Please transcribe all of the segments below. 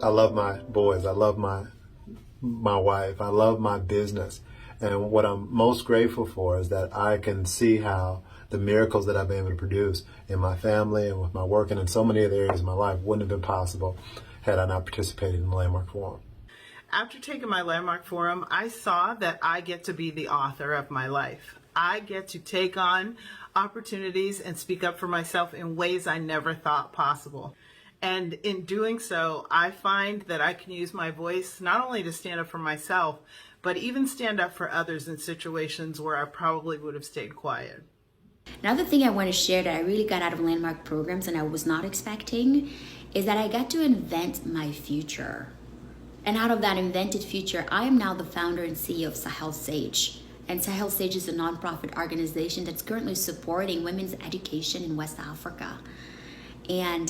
I love my boys. I love my wife. I love my business. And what I'm most grateful for is that I can see how the miracles that I've been able to produce in my family and with my work and in so many other areas of my life wouldn't have been possible had I not participated in the Landmark Forum. After taking my Landmark Forum, I saw that I get to be the author of my life. I get to take on opportunities and speak up for myself in ways I never thought possible. And in doing so, I find that I can use my voice not only to stand up for myself, but even stand up for others in situations where I probably would have stayed quiet. Another thing I want to share that I really got out of Landmark programs and I was not expecting is that I got to invent my future. And out of that invented future, I am now the founder and CEO of Sahel Sage. And Sahel Sage is a nonprofit organization that's currently supporting women's education in West Africa. And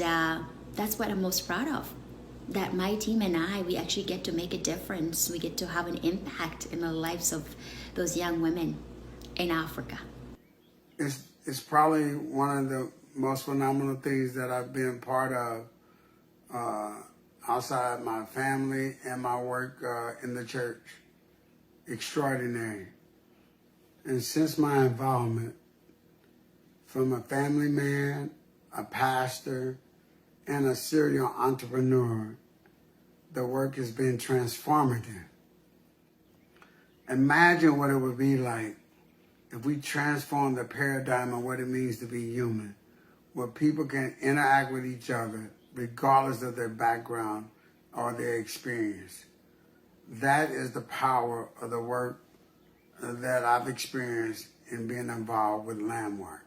that's what I'm most proud of. That my team and I, we actually get to make a difference. We get to have an impact in the lives of those young women in Africa. It's probably one of the most phenomenal things that I've been part of outside my family and my work in the church. Extraordinary. And since my involvement, from a family man, a pastor, and a serial entrepreneur, the work has been transformative. Imagine what it would be like if we transform the paradigm of what it means to be human, where people can interact with each other regardless of their background or their experience. That is the power of the work that I've experienced in being involved with Landmark.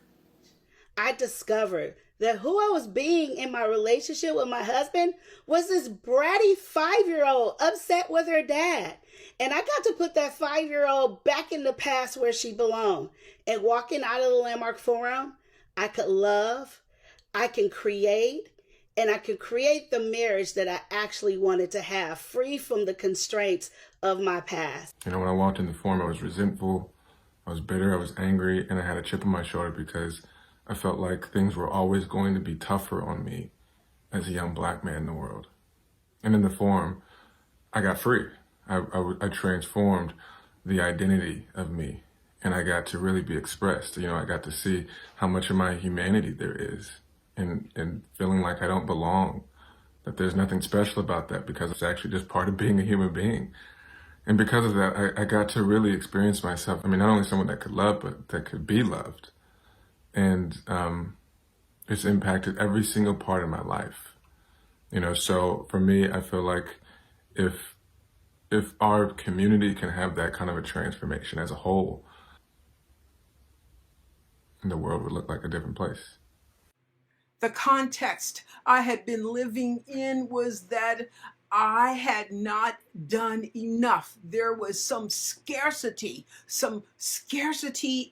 I discovered that who I was being in my relationship with my husband was this bratty 5-year-old upset with her dad. And I got to put that 5-year-old back in the past where she belonged. And walking out of the Landmark Forum, I could love, I can create, and I could create the marriage that I actually wanted to have, free from the constraints of my past. You know, when I walked in the forum, I was resentful, I was bitter, I was angry, and I had a chip on my shoulder because I felt like things were always going to be tougher on me as a young black man in the world. And in the forum, I got free. I transformed the identity of me, and I got to really be expressed. You know, I got to see how much of my humanity there is, and feeling like I don't belong, that there's nothing special about that because it's actually just part of being a human being. And because of that, I got to really experience myself. I mean, not only someone that could love, but that could be loved. And it's impacted every single part of my life. You know, so for me, I feel like if our community can have that kind of a transformation as a whole, the world would look like a different place. The context I had been living in was that I had not done enough. There was some scarcity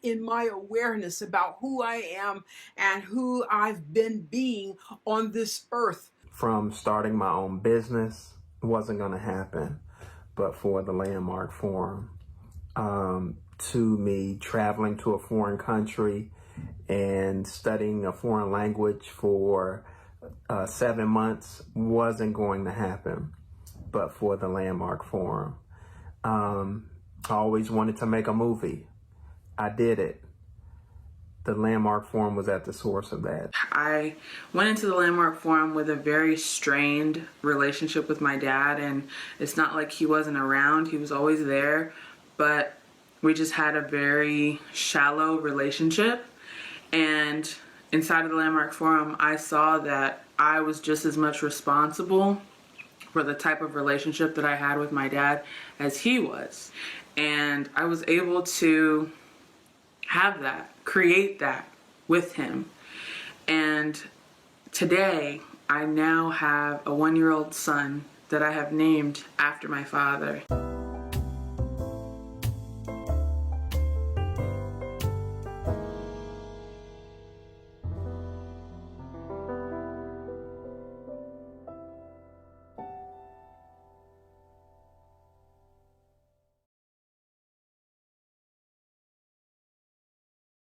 in my awareness about who I am and who I've been being on this earth. From starting my own business wasn't going to happen, but for the Landmark Forum, to me traveling to a foreign country and studying a foreign language for 7 months wasn't going to happen, but for the Landmark Forum. I always wanted to make a movie. I did it. The Landmark Forum was at the source of that. I went into the Landmark Forum with a very strained relationship with my dad, and it's not like he wasn't around. He was always there, but we just had a very shallow relationship. And inside of the Landmark Forum, I saw that I was just as much responsible for the type of relationship that I had with my dad as he was. And I was able to have that, create that with him. And today, I now have a 1-year-old son that I have named after my father.